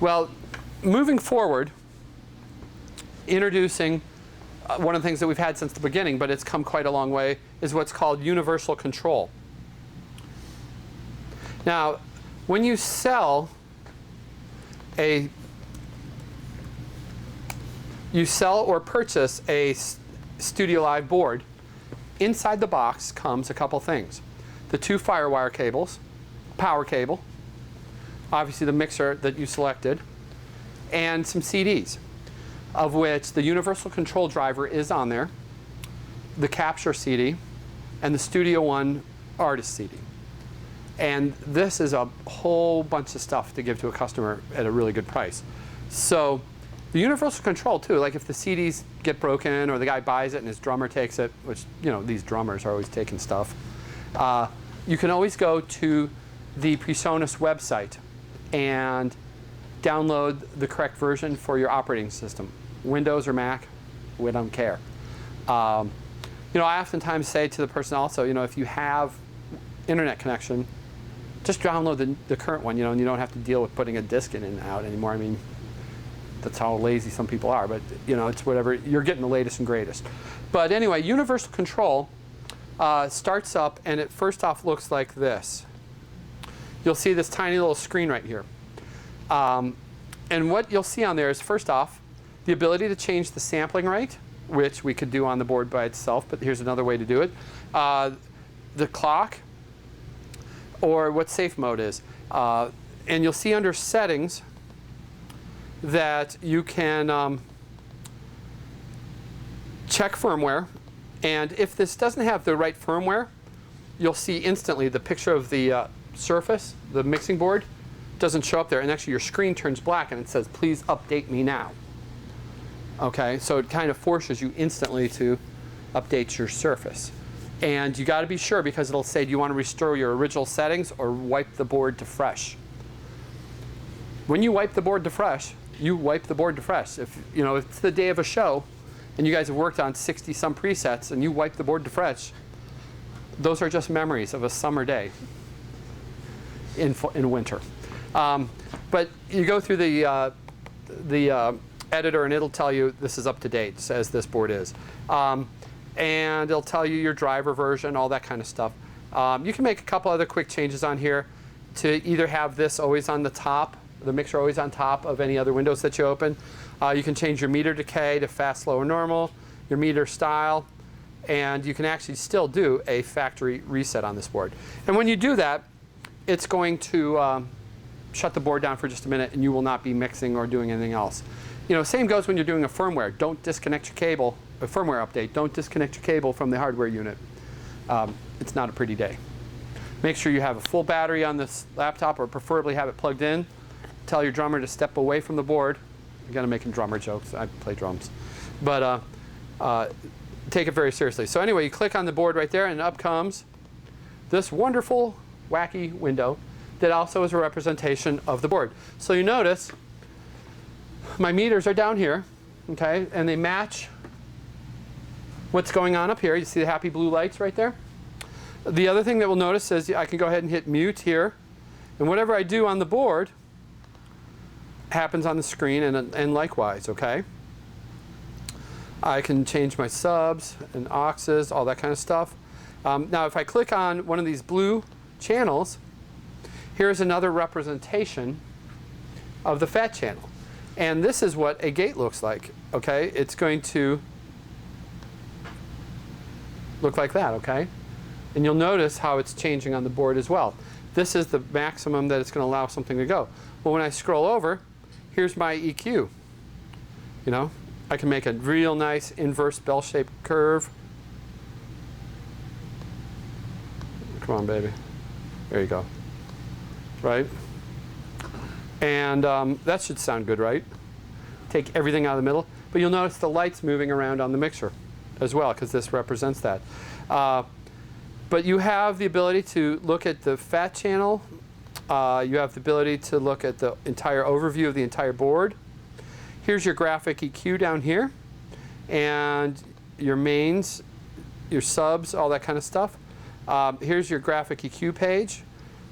Well, moving forward, introducing one of the things that we've had since the beginning, but it's come quite a long way, is what's called universal control. Now, when you sell or purchase a StudioLive board, inside the box comes a couple things. The 2 FireWire cables, power cable, obviously the mixer that you selected, and some CDs, of which the universal control driver is on there, the capture CD, and the Studio One artist CD. And this is a whole bunch of stuff to give to a customer at a really good price. So the universal control too, like if the CDs get broken or the guy buys it and his drummer takes it, which, you know, these drummers are always taking stuff, you can always go to the Presonus website and download the correct version for your operating system. Windows or Mac, we don't care. You know, I oftentimes say to the person also, you know, if you have internet connection, just download the current one, you know, and you don't have to deal with putting a disk in and out anymore. I mean, that's how lazy some people are, but you know, it's whatever. You're getting the latest and greatest. But anyway, universal control starts up, and it first off looks like this. You'll see this tiny little screen right here. And what you'll see on there is, first off, the ability to change the sampling rate, which we could do on the board by itself, but here's another way to do it. The clock, or what safe mode is. And you'll see under settings that you can check firmware. And if this doesn't have the right firmware, you'll see instantly the picture of the surface, the mixing board, doesn't show up there. And actually your screen turns black and it says, please update me now. Okay, so it kind of forces you instantly to update your surface. And you got to be sure, because it'll say, do you want to restore your original settings or wipe the board to fresh? When you wipe the board to fresh, you wipe the board to fresh. If you know, if it's the day of a show and you guys have worked on 60 some presets and you wipe the board to fresh, those are just memories of a summer day in winter. But you go through the editor and it'll tell you this is up to date, as this board is. And it'll tell you your driver version, all that kind of stuff. You can make a couple other quick changes on here to either have this always on the top, the mixer always on top of any other windows that you open. You can change your meter decay to fast, slow, or normal, your meter style, and you can actually still do a factory reset on this board. And when you do that, it's going to shut the board down for just a minute, and you will not be mixing or doing anything else. You know, same goes when you're doing a firmware. Don't disconnect your cable, a firmware update. Don't disconnect your cable from the hardware unit. It's not a pretty day. Make sure you have a full battery on this laptop, or preferably have it plugged in. Tell your drummer to step away from the board. I'm gonna make drummer jokes. I play drums. But take it very seriously. So anyway, you click on the board right there, and up comes this wonderful, wacky window that also is a representation of the board. So you notice my meters are down here, okay, and they match what's going on up here. You see the happy blue lights right there? The other thing that we'll notice is I can go ahead and hit mute here, and whatever I do on the board happens on the screen, and likewise, okay? I can change my subs and auxes, all that kind of stuff. Now if I click on one of these blue channels, here's another representation of the fat channel. And this is what a gate looks like, okay? It's going to look like that, okay? And you'll notice how it's changing on the board as well. This is the maximum that it's going to allow something to go. Well, when I scroll over, here's my EQ. You know, I can make a real nice inverse bell-shaped curve. Come on, baby. There you go. Right? And that should sound good, right? Take everything out of the middle. But you'll notice the lights moving around on the mixer as well, because this represents that. But you have the ability to look at the fat channel. You have the ability to look at the entire overview of the entire board. Here's your graphic EQ down here, and your mains, your subs, all that kind of stuff. Here's your graphic EQ page.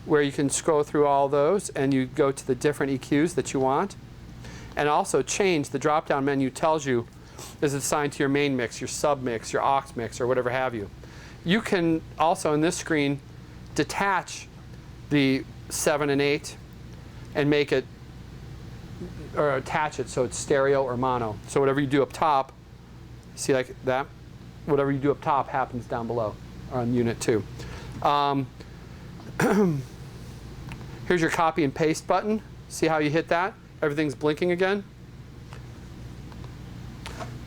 where you can scroll through all those and you go to the different EQs that you want. And also change, the drop-down menu tells you is it assigned to your main mix, your sub mix, your aux mix, or whatever have you. You can also in this screen detach the 7 and 8 and make it, or attach it so it's stereo or mono. So whatever you do up top, see like that? Whatever you do up top happens down below on unit 2. Here's your copy and paste button. See how you hit that? Everything's blinking again.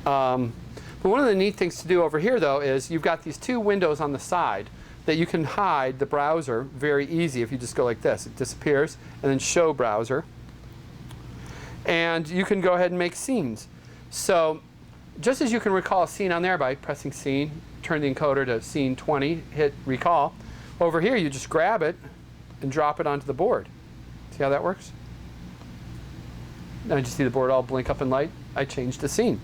But one of the neat things to do over here, though, is you've got these 2 windows on the side that you can hide the browser very easy if you just go like this. It disappears, and then show browser. And you can go ahead and make scenes. So just as you can recall a scene on there by pressing scene, turn the encoder to scene 20, hit recall, over here you just grab it and drop it onto the board. See how that works? Now you see the board all blink up in light. I changed the scene.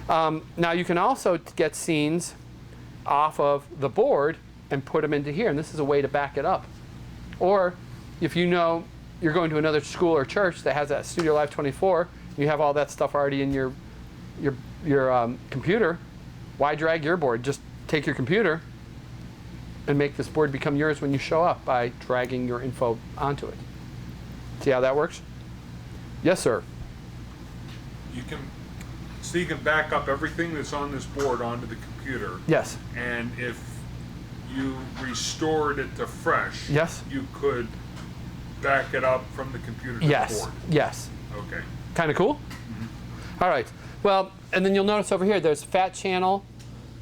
Now you can also get scenes off of the board and put them into here, and this is a way to back it up. Or if you know you're going to another school or church that has that StudioLive 24, you have all that stuff already in your computer, why drag your board? Just take your computer and make this board become yours when you show up by dragging your info onto it. See how that works? Yes, sir. You can back up everything that's on this board onto the computer. Yes. And if you restored it to fresh, yes, you could back it up from the computer to the board. Yes. Okay. Kind of cool? Mm-hmm. All right. Well, and then you'll notice over here there's fat channel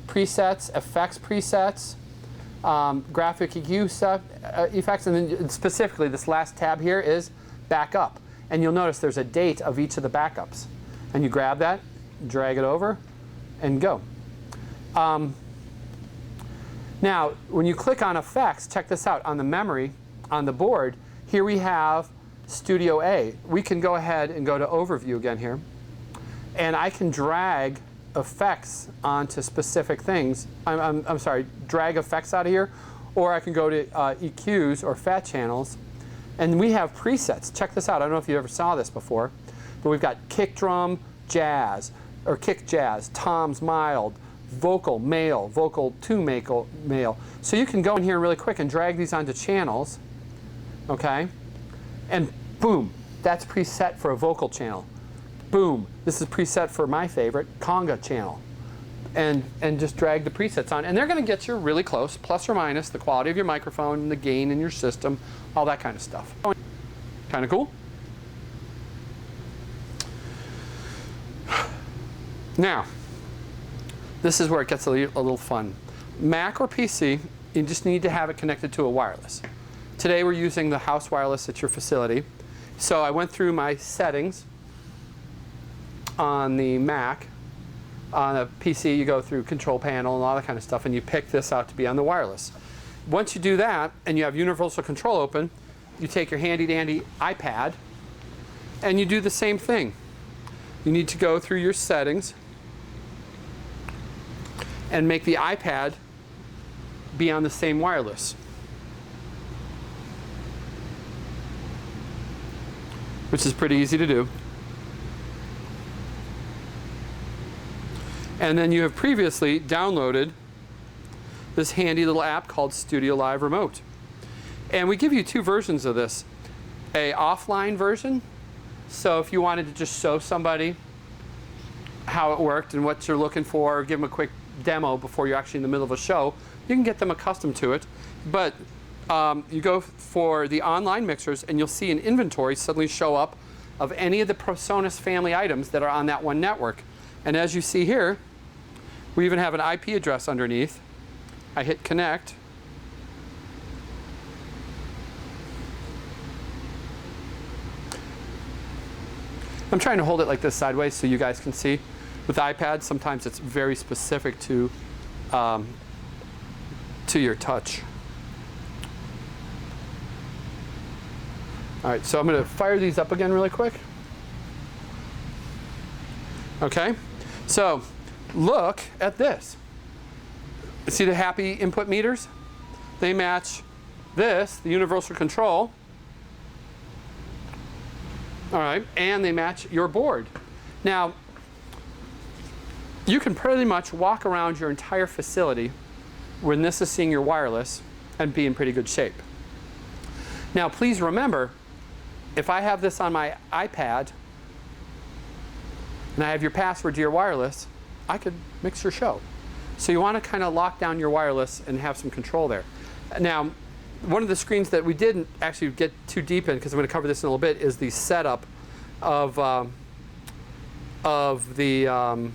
presets, effects presets, graphic EQ stuff, effects, and then specifically this last tab here is backup. And you'll notice there's a date of each of the backups. And you grab that, drag it over, and go. Now, when you click on effects, check this out. On the memory, on the board, here we have Studio A. We can go ahead and go to Overview again here. And I can drag effects onto specific things. I'm sorry, drag effects out of here. Or I can go to EQs or fat channels. And we have presets. Check this out. I don't know if you ever saw this before. But we've got kick drum, jazz, or kick jazz, toms mild, vocal male, vocal to male. So you can go in here really quick and drag these onto channels. Okay? And boom, that's preset for a vocal channel. Boom, this is preset for my favorite, conga channel. And just drag the presets on. And they're going to get you really close, plus or minus the quality of your microphone, the gain in your system, all that kind of stuff. Kind of cool? Now, this is where it gets a little fun. Mac or PC, you just need to have it connected to a wireless. Today we're using the house wireless at your facility. So I went through my settings on the Mac. On a PC, you go through control panel and all that kind of stuff, and you pick this out to be on the wireless. Once you do that, and you have universal control open, you take your handy-dandy iPad, and you do the same thing. You need to go through your settings and make the iPad be on the same wireless. Which is pretty easy to do. And then you have previously downloaded this handy little app called StudioLive Remote. And we give you 2 versions of this. A offline version, so if you wanted to just show somebody how it worked and what you're looking for, or give them a quick demo before you're actually in the middle of a show, you can get them accustomed to it. But you go for the online mixers and you'll see an inventory suddenly show up of any of the Presonus family items that are on that one network. And as you see here, we even have an IP address underneath. I hit connect. I'm trying to hold it like this sideways so you guys can see. With iPads, sometimes it's very specific to your touch. All right, so I'm going to fire these up again really quick. Okay, so look at this. See the happy input meters? They match this, the universal control. All right, and they match your board. Now, you can pretty much walk around your entire facility when this is seeing your wireless and be in pretty good shape. Now, please remember, if I have this on my iPad and I have your password to your wireless, I could mix your show. So you want to kind of lock down your wireless and have some control there. Now, one of the screens that we didn't actually get too deep in, because I'm going to cover this in a little bit, is the setup of the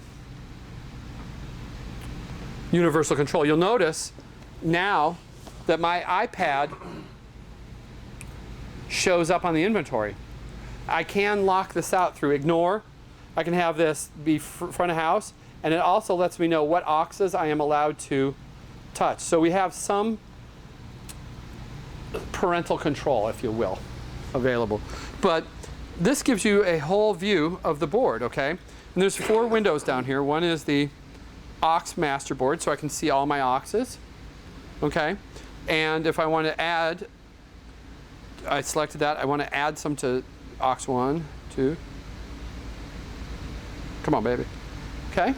universal control. You'll notice now that my iPad shows up on the inventory. I can lock this out through ignore. I can have this be front of house, and it also lets me know what auxes I am allowed to touch. So we have some parental control, if you will, available. But this gives you a whole view of the board, okay? And there's 4 windows down here. One is the aux master board, so I can see all my auxes, okay? And if I want to add, I selected that. I want to add some to aux 1, 2. Come on, baby. Okay?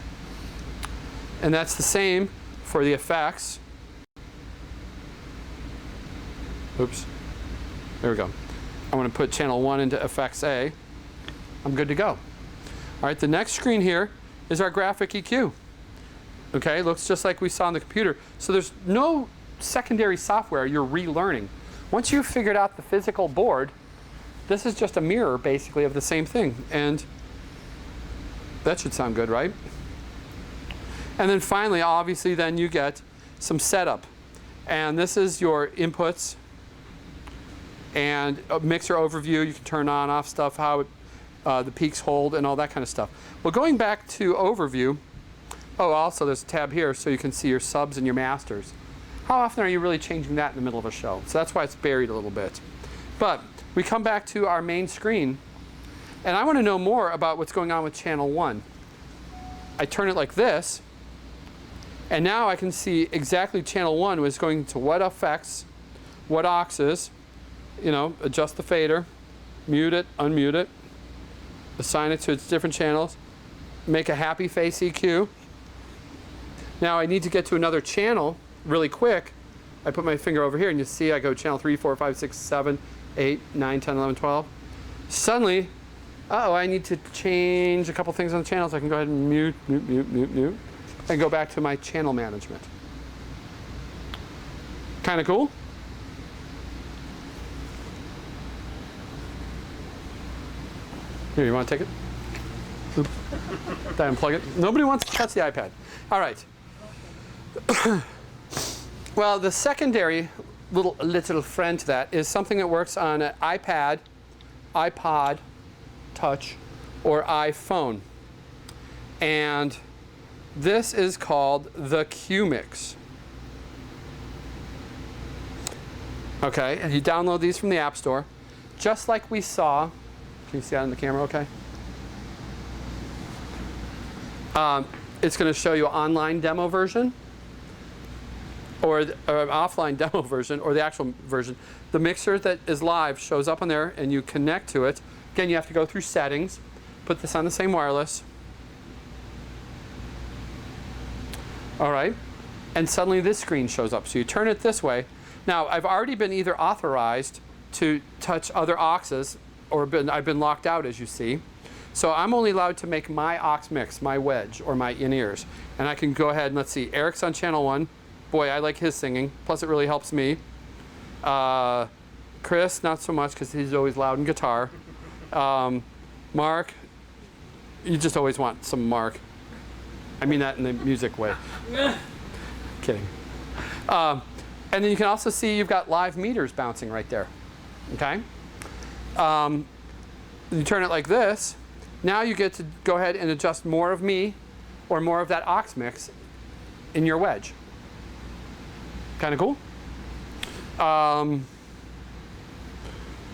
And that's the same for the effects. Oops. There we go. I want to put channel 1 into effects A. I'm good to go. All right, the next screen here is our graphic EQ. Okay, looks just like we saw on the computer. So there's no secondary software you're relearning. Once you've figured out the physical board, this is just a mirror, basically, of the same thing. And that should sound good, right? And then finally, obviously, then you get some setup. And this is your inputs and a mixer overview. You can turn on, off stuff, how the peaks hold, and all that kind of stuff. Well, going back to overview, oh, also there's a tab here so you can see your subs and your masters. How often are you really changing that in the middle of a show? So that's why it's buried a little bit. But we come back to our main screen, and I want to know more about what's going on with channel 1. I turn it like this, and now I can see exactly channel 1 was going to what effects, what auxes, you know, adjust the fader, mute it, unmute it, assign it to its different channels, make a happy face EQ. Now I need to get to another channel really quick. I put my finger over here, and you see I go channel 3, 4, 5, 6, 7, 8, 9, 10, 11, 12. Suddenly, uh-oh, I need to change a couple things on the channels. I can go ahead and mute, and go back to my channel management. Kind of cool? Here, you want to take it? Oops. Did I unplug it? Nobody wants to touch the iPad. All right. Well, the secondary little friend to that is something that works on an iPad, iPod Touch, or iPhone. And this is called the QMix. Okay, and you download these from the App Store, just like we saw. Can you see that on the camera okay? It's going to show you an online demo version, or an offline demo version, or the actual version. The mixer that is live shows up on there, and you connect to it. Again, you have to go through settings, put this on the same wireless. All right, and suddenly this screen shows up. So you turn it this way. Now, I've already been either authorized to touch other auxes, or I've been locked out, as you see. So I'm only allowed to make my aux mix, my wedge, or my in-ears. And I can go ahead and let's see, Eric's on channel 1. Boy, I like his singing. Plus, it really helps me. Chris, not so much, because he's always loud in guitar. Mark, you just always want some Mark. I mean that in the music way. Kidding. And then you can also see you've got live meters bouncing right there. Okay? You turn it like this. Now you get to go ahead and adjust more of me or more of that aux mix in your wedge. Kind of cool. And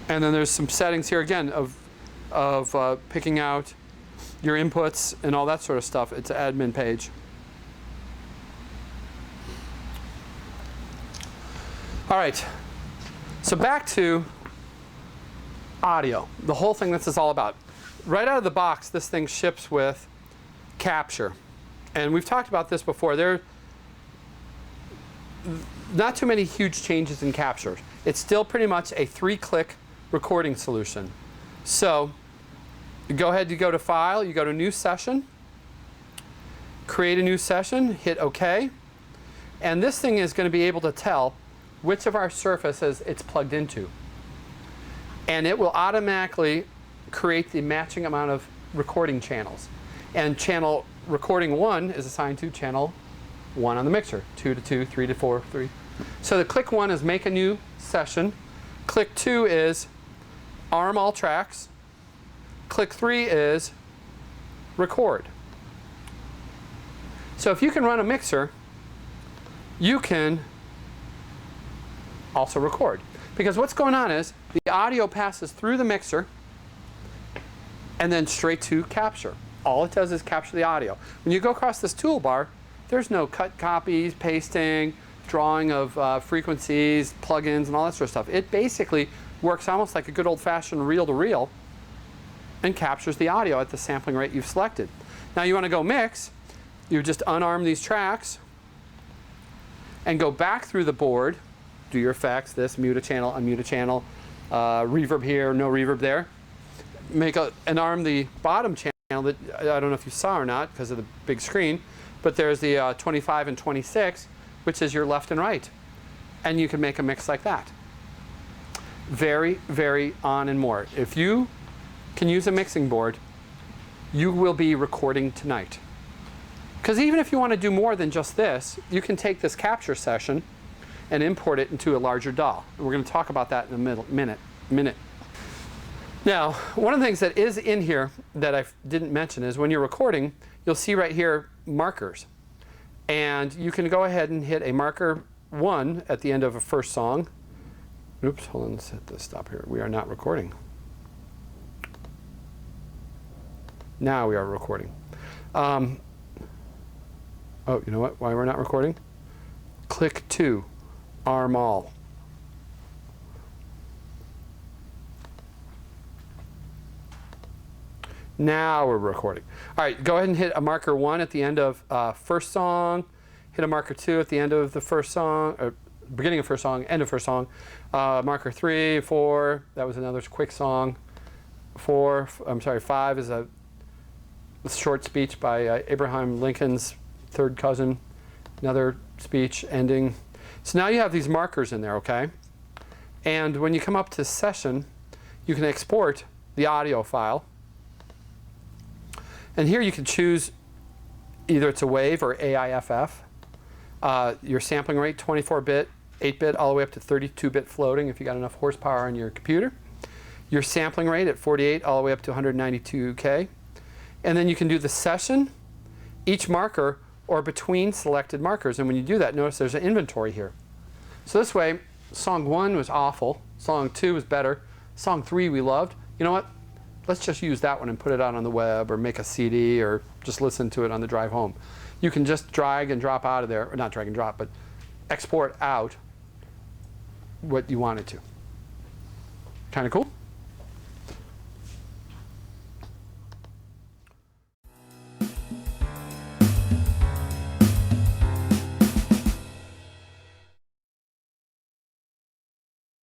then there's some settings here again of picking out your inputs and all that sort of stuff. It's an admin page. All right. So back to audio, the whole thing this is all about. Right out of the box, this thing ships with capture. And we've talked about this before. There are not too many huge changes in capture. It's still pretty much a 3-click recording solution. So you go ahead, you go to File, you go to New Session, create a new session, hit OK. And this thing is going to be able to tell which of our surfaces it's plugged into. And it will automatically create the matching amount of recording channels. And channel recording 1 is assigned to channel 1 on the mixer, 2 to 2, 3 to 4, 3. So the click 1 is make a new session. Click 2 is arm all tracks. Click 3 is record. So if you can run a mixer, you can also record. Because what's going on is the audio passes through the mixer and then straight to capture. All it does is capture the audio. When you go across this toolbar, there's no cut copies, pasting, drawing of frequencies, plugins, and all that sort of stuff. It basically works almost like a good old-fashioned reel-to-reel and captures the audio at the sampling rate you've selected. Now you want to go mix, you just unarm these tracks and go back through the board, do your effects, this, mute a channel, unmute a channel, reverb here, no reverb there. And arm the bottom channel that I don't know if you saw or not because of the big screen, but there's the 25 and 26, which is your left and right. And you can make a mix like that. Very, very on and more. If you can use a mixing board, you will be recording tonight. Because even if you want to do more than just this, you can take this capture session and import it into a larger DAW. And we're going to talk about that in a minute. Now, one of the things that is in here that I didn't mention is when you're recording, you'll see right here markers. And you can go ahead and hit a marker 1 at the end of a first song. Oops, hold on, let's hit this stop here. We are not recording. Now we are recording. Oh, you know what? Why we're not recording? Click 2, arm all. Now we're recording. All right, go ahead and hit a marker 1 at the end of first song. Hit a marker 2 at the end of the first song, or beginning of first song, end of first song. Marker 3, 4, that was another quick song. 5 is a short speech by Abraham Lincoln's third cousin. Another speech ending. So now you have these markers in there, okay? And when you come up to session, you can export the audio file. And here you can choose either it's a WAV or AIFF. Your sampling rate, 24-bit, 8-bit, all the way up to 32-bit floating if you got enough horsepower on your computer. Your sampling rate at 48 all the way up to 192K. And then you can do the session, each marker, or between selected markers. And when you do that, notice there's an inventory here. So this way, song 1 was awful, song 2 was better, song 3 we loved. You know what? Let's just use that one and put it out on the web or make a CD or just listen to it on the drive home. You can just drag and drop out of there, or not drag and drop, but export out what you wanted to. Kind of cool?